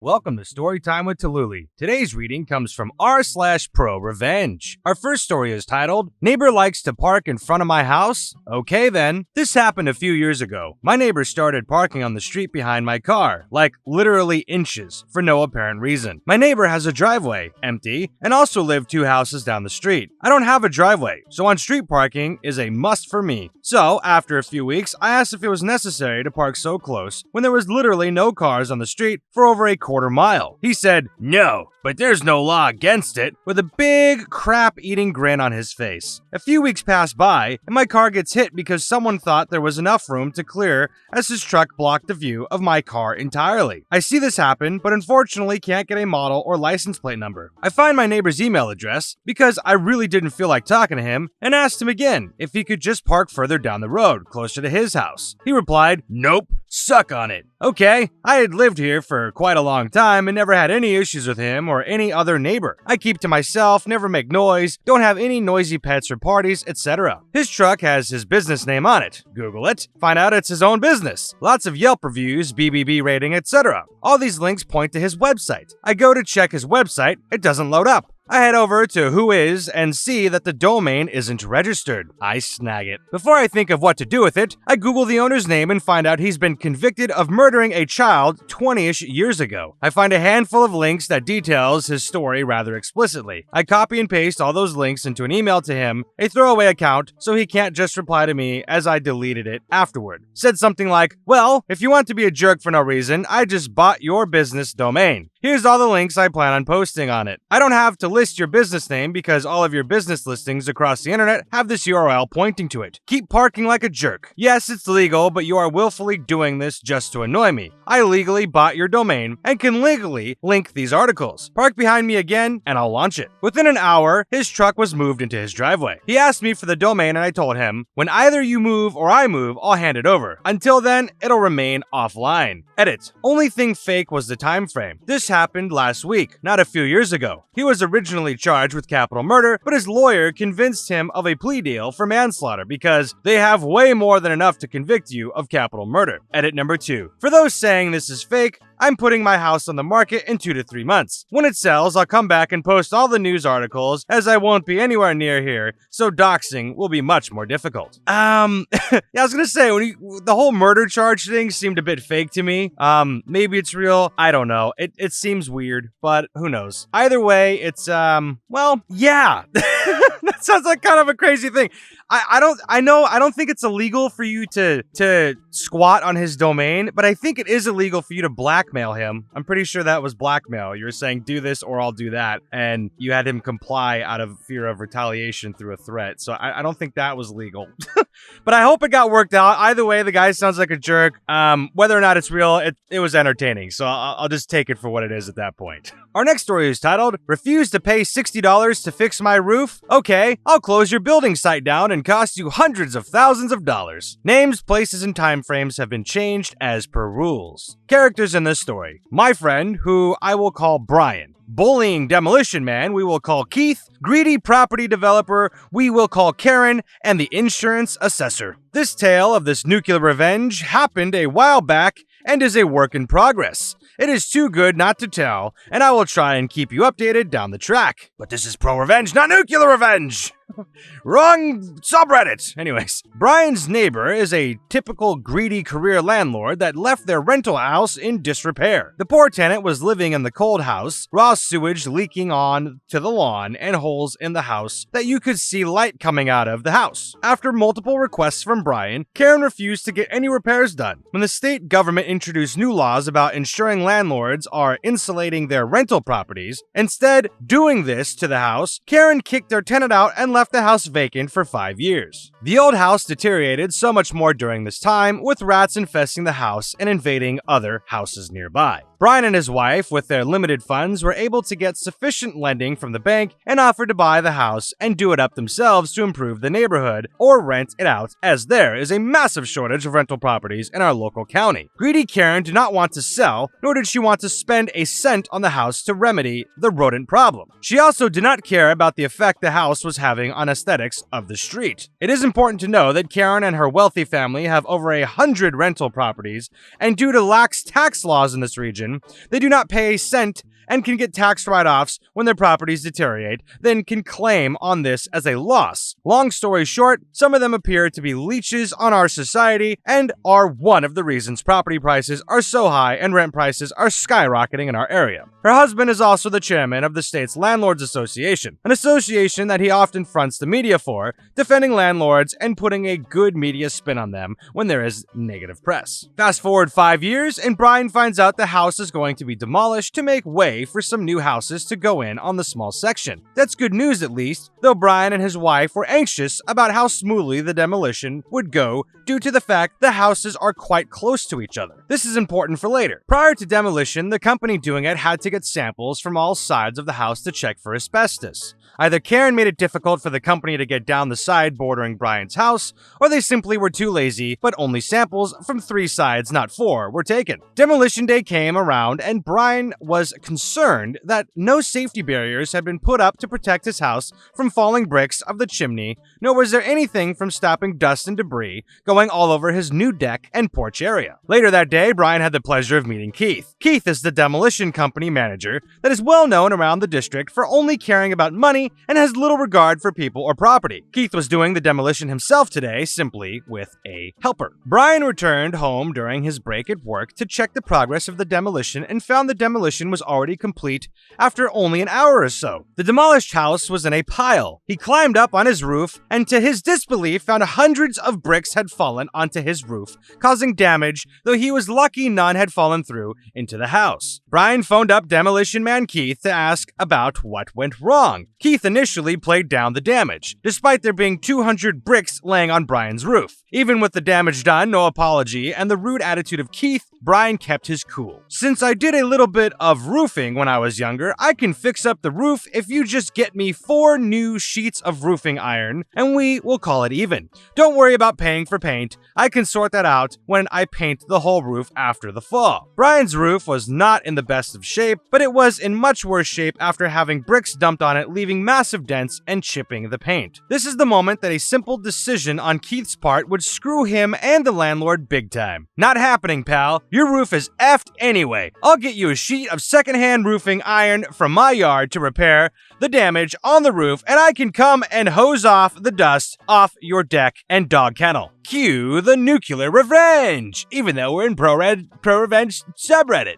Welcome to Storytime with Tallulah. Today's reading comes from r/ProRevenge. Our first story is titled, Neighbor Likes to Park in Front of My House? Okay then. This happened a few years ago. My neighbor started parking on the street behind my car, like literally inches, for no apparent reason. My neighbor has a driveway, empty, and also lived 2 houses down the street. I don't have a driveway, so on-street parking is a must for me. So, after a few weeks, I asked if it was necessary to park so close when there was literally no cars on the street for over a quarter mile. He said, no, but there's no law against it, with a big crap-eating grin on his face. A few weeks pass by, and my car gets hit because someone thought there was enough room to clear as his truck blocked the view of my car entirely. I see this happen, but unfortunately can't get a model or license plate number. I find my neighbor's email address because I really didn't feel like talking to him and asked him again if he could just park further down the road, closer to his house. He replied, nope, suck on it. Okay, I had lived here for quite a long time and never had any issues with him or any other neighbor. I keep to myself, never make noise, don't have any noisy pets or parties, etc. His truck has his business name on it. Google it, find out it's his own business. Lots of Yelp reviews, BBB rating, etc. All these links point to his website. I go to check his website, it doesn't load up. I head over to Whois and see that the domain isn't registered. I snag it. Before I think of what to do with it, I Google the owner's name and find out he's been convicted of murdering a child 20-ish years ago. I find a handful of links that details his story rather explicitly. I copy and paste all those links into an email to him, a throwaway account, so he can't just reply to me as I deleted it afterward. Said something like, well, if you want to be a jerk for no reason, I just bought your business domain. Here's all the links I plan on posting on it. I don't have to list your business name because all of your business listings across the internet have this URL pointing to it. Keep parking like a jerk. Yes, it's legal, but you are willfully doing this just to annoy me. I legally bought your domain and can legally link these articles. Park behind me again and I'll launch it. Within an hour, his truck was moved into his driveway. He asked me for the domain and I told him, when either you move or I move, I'll hand it over. Until then, it'll remain offline. Edit. Only thing fake was the time frame. This happened last week, not a few years ago. He was originally charged with capital murder, but his lawyer convinced him of a plea deal for manslaughter because they have way more than enough to convict you of capital murder. Edit number 2. For those saying this is fake, I'm putting my house on the market in 2 to 3 months. When it sells, I'll come back and post all the news articles as I won't be anywhere near here, so doxing will be much more difficult. Yeah, I was gonna say, the whole murder charge thing seemed a bit fake to me. Maybe it's real, I don't know. It seems weird, but who knows. Either way, it's, well, yeah. That sounds like kind of a crazy thing. I don't think it's illegal for you to squat on his domain, but I think it is illegal for you to blackmail him. I'm pretty sure that was blackmail. You were saying, do this or I'll do that, and you had him comply out of fear of retaliation through a threat. So I don't think that was legal. But I hope it got worked out. Either way, the guy sounds like a jerk. Whether or not it's real, it was entertaining, so I'll just take it for what it is at that point. Our next story is titled, Refuse to Pay $60 to Fix My Roof? Okay, I'll close your building site down and cost you hundreds of thousands of dollars. Names, places, and timeframes have been changed as per rules. Characters in this story. My friend, who I will call Brian. Bullying demolition man, we will call Keith. Greedy property developer, we will call Karen. And the insurance assessor. This tale of this nuclear revenge happened a while back and is a work in progress. It is too good not to tell, and I will try and keep you updated down the track. But this is ProRevenge, not nuclear revenge! Wrong subreddit! Anyways, Brian's neighbor is a typical greedy career landlord that left their rental house in disrepair. The poor tenant was living in the cold house, raw sewage leaking on to the lawn, and holes in the house that you could see light coming out of the house. After multiple requests from Brian, Karen refused to get any repairs done. When the state government introduced new laws about ensuring landlords are insulating their rental properties, instead doing this to the house, Karen kicked their tenant out and left the house vacant for 5 years. The old house deteriorated so much more during this time, with rats infesting the house and invading other houses nearby. Brian and his wife, with their limited funds, were able to get sufficient lending from the bank and offered to buy the house and do it up themselves to improve the neighborhood or rent it out, as there is a massive shortage of rental properties in our local county. Greedy Karen did not want to sell, nor did she want to spend a cent on the house to remedy the rodent problem. She also did not care about the effect the house was having focusing on aesthetics of the street. It is important to know that Karen and her wealthy family have over 100 rental properties, and due to lax tax laws in this region, they do not pay a cent and can get tax write-offs when their properties deteriorate, then can claim on this as a loss. Long story short, some of them appear to be leeches on our society and are one of the reasons property prices are so high and rent prices are skyrocketing in our area. Her husband is also the chairman of the state's Landlords Association, an association that he often fronts the media for, defending landlords and putting a good media spin on them when there is negative press. Fast forward 5 years, and Brian finds out the house is going to be demolished to make way for some new houses to go in on the small section. That's good news at least, though Brian and his wife were anxious about how smoothly the demolition would go due to the fact the houses are quite close to each other. This is important for later. Prior to demolition, the company doing it had to get samples from all sides of the house to check for asbestos. Either Karen made it difficult for the company to get down the side bordering Brian's house, or they simply were too lazy, but only samples from 3 sides, not 4, were taken. Demolition day came around, and Brian was concerned that no safety barriers had been put up to protect his house from falling bricks of the chimney, nor was there anything from stopping dust and debris going all over his new deck and porch area. Later that day, Brian had the pleasure of meeting Keith. Keith is the demolition company manager that is well known around the district for only caring about money and has little regard for people or property. Keith was doing the demolition himself today, simply with a helper. Brian returned home during his break at work to check the progress of the demolition and found the demolition was already complete after only an hour or so. The demolished house was in a pile. He climbed up on his roof and to his disbelief found hundreds of bricks had fallen onto his roof, causing damage, though he was lucky none had fallen through into the house. Brian phoned up demolition man Keith to ask about what went wrong. Keith initially played down the damage, despite there being 200 bricks laying on Brian's roof. Even with the damage done, no apology, and the rude attitude of Keith, Brian kept his cool. "Since I did a little bit of roofing when I was younger, I can fix up the roof if you just get me 4 new sheets of roofing iron, and we will call it even. Don't worry about paying for paint. I can sort that out when I paint the whole roof after the fall." Brian's roof was not in the best of shape, but it was in much worse shape after having bricks dumped on it, leaving massive dents and chipping the paint. This is the moment that a simple decision on Keith's part would screw him and the landlord big time. "Not happening, pal. Your roof is effed anyway. I'll get you a sheet of secondhand roofing iron from my yard to repair the damage on the roof, and I can come and hose off the dust off your deck and dog kennel." Cue the nuclear revenge, even though we're in ProRevenge subreddit.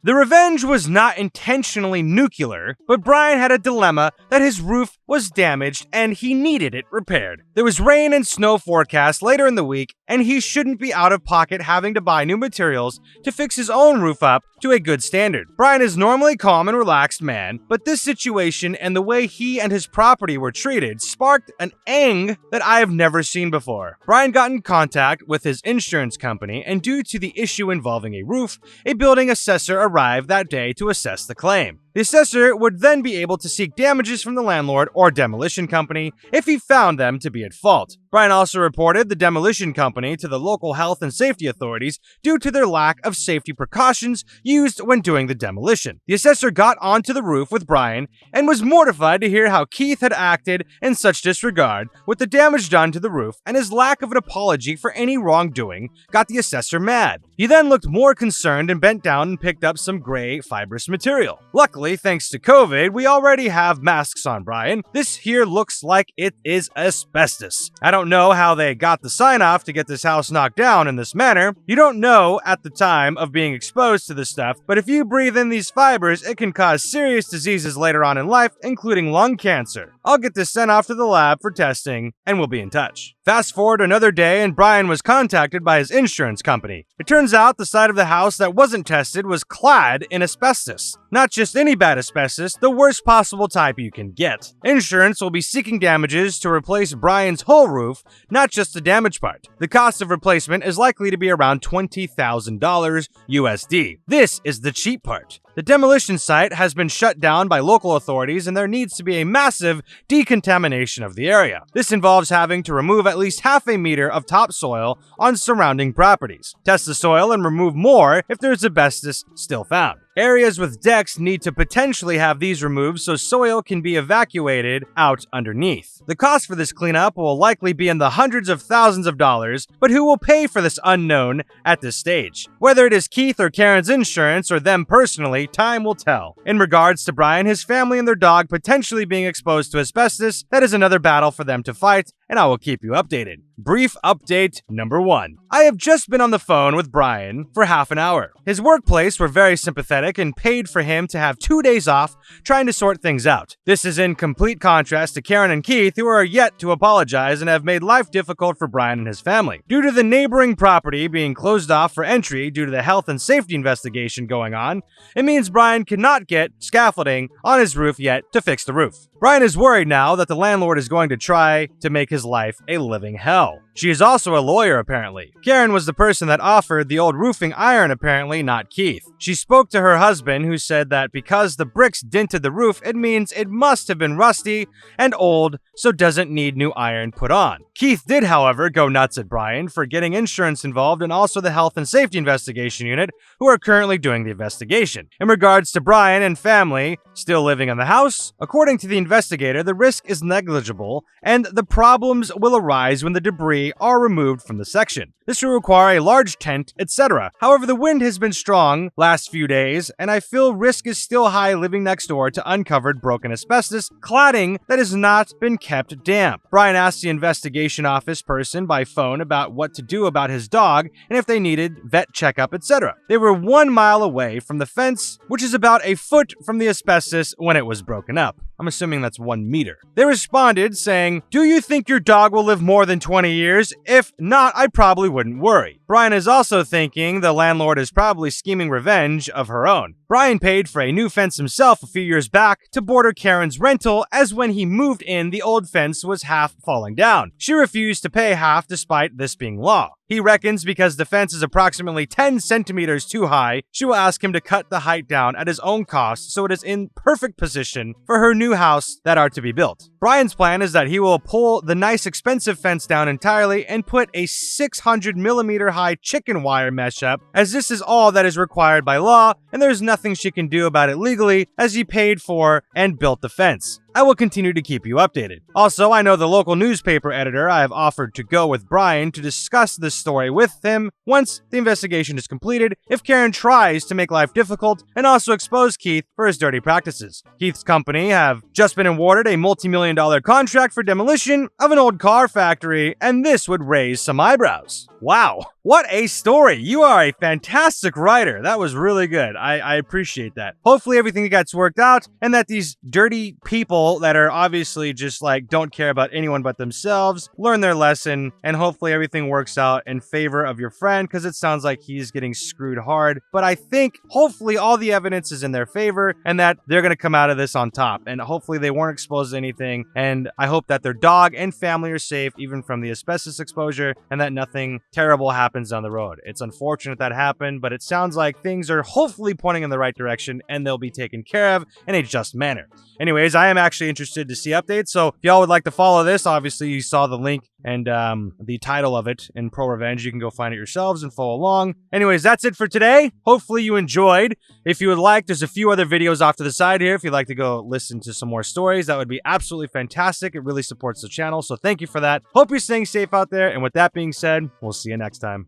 The revenge was not intentionally nuclear, but Brian had a dilemma that his roof was damaged and he needed it repaired. There was rain and snow forecast later in the week, and he shouldn't be out of pocket having to buy new materials to fix his own roof up to a good standard. Brian is normally a calm and relaxed man, but this situation and the way he and his property were treated sparked an ang that I have never seen before. Brian got in contact with his insurance company, and due to the issue involving a roof, a building assessor arrived that day to assess the claim. The assessor would then be able to seek damages from the landlord or demolition company if he found them to be at fault. Brian also reported the demolition company to the local health and safety authorities due to their lack of safety precautions used when doing the demolition. The assessor got onto the roof with Brian and was mortified to hear how Keith had acted in such disregard with the damage done to the roof, and his lack of an apology for any wrongdoing got the assessor mad. He then looked more concerned and bent down and picked up some gray fibrous material. Luckily, thanks to COVID, we already have masks on Brian. This here looks like it is asbestos. I don't know how they got the sign off to get this house knocked down in this manner. You don't know at the time of being exposed to this stuff, but if you breathe in these fibers, it can cause serious diseases later on in life, including lung cancer. I'll get this sent off to the lab for testing, and we'll be in touch. Fast forward another day, and Brian was contacted by his insurance company. It turns out the side of the house that wasn't tested was clad in asbestos. Not just any bad asbestos, the worst possible type you can get. Insurance will be seeking damages to replace Brian's whole roof, not just the damaged part. The cost of replacement is likely to be around $20,000 USD. This is the cheap part. The demolition site has been shut down by local authorities, and there needs to be a massive decontamination of the area. This involves having to remove at least half a meter of topsoil on surrounding properties, test the soil, and remove more if there is asbestos still found. Areas with decks need to potentially have these removed so soil can be evacuated out underneath. The cost for this cleanup will likely be in the hundreds of thousands of dollars, but who will pay for this unknown at this stage? Whether it is Keith or Karen's insurance or them personally, time will tell. In regards to Brian, his family and their dog potentially being exposed to asbestos, that is another battle for them to fight, and I will keep you updated. Brief update number 1. I have just been on the phone with Brian for half an hour. His workplace were very sympathetic and paid for him to have 2 days off trying to sort things out. This is in complete contrast to Karen and Keith, who are yet to apologize and have made life difficult for Brian and his family. Due to the neighboring property being closed off for entry due to the health and safety investigation going on, it means Brian cannot get scaffolding on his roof yet to fix the roof. Brian is worried now that the landlord is going to try to make his life a living hell. She is also a lawyer, apparently. Karen was the person that offered the old roofing iron, apparently, not Keith. She spoke to her husband, who said that because the bricks dented the roof, it means it must have been rusty and old, so doesn't need new iron put on. Keith did, however, go nuts at Brian for getting insurance involved and also the health and safety investigation unit, who are currently doing the investigation. In regards to Brian and family still living in the house, according to the investigator, the risk is negligible and the problems will arise when the debris are removed from the section. This will require a large tent, etc. However, the wind has been strong last few days, and I feel risk is still high living next door to uncovered broken asbestos cladding that has not been kept damp. Brian asked the investigation office person by phone about what to do about his dog and if they needed vet checkup, etc. They were 1 mile away from the fence, which is about a foot from the asbestos when it was broken up. I'm assuming that's 1 meter. They responded saying, "Do you think your dog will live more than 20 years? If not, I probably wouldn't worry." Brian is also thinking the landlord is probably scheming revenge of her own. Brian paid for a new fence himself a few years back to border Karen's rental, as when he moved in, the old fence was half falling down. She refused to pay half despite this being law. He reckons because the fence is approximately 10 centimeters too high, she will ask him to cut the height down at his own cost so it is in perfect position for her new house that are to be built. Brian's plan is that he will pull the nice expensive fence down entirely and put a 600 millimeter high chicken wire mesh up, as this is all that is required by law and there's nothing she can do about it legally, as he paid for and built the fence. I will continue to keep you updated. Also, I know the local newspaper editor I have offered to go with Brian to discuss this story with him once the investigation is completed if Karen tries to make life difficult and also expose Keith for his dirty practices. Keith's company have just been awarded a multi-million-dollar contract for demolition of an old car factory, and this would raise some eyebrows. Wow, what a story! You are a fantastic writer. That was really good. I appreciate that. Hopefully everything gets worked out and that these dirty people that are obviously just like don't care about anyone but themselves learn their lesson, and hopefully everything works out in favor of your friend, because it sounds like he's getting screwed hard. But I think hopefully all the evidence is in their favor and that they're going to come out of this on top, and hopefully they weren't exposed to anything, and I hope that their dog and family are safe even from the asbestos exposure and that nothing terrible happens down the road. It's unfortunate that happened, but it sounds like things are hopefully pointing in the right direction and they'll be taken care of in a just manner. Anyways, I am actually interested to see updates, so if y'all would like to follow this, obviously you saw the link and the title of it in ProRevenge. You can go find it yourselves and follow along. Anyways, that's it for today. Hopefully you enjoyed. If you would like, there's a few other videos off to the side here. If you'd like to go listen to some more stories, that would be absolutely fantastic. It really supports the channel, so thank you for that. Hope you're staying safe out there, and with that being said, we'll see you next time.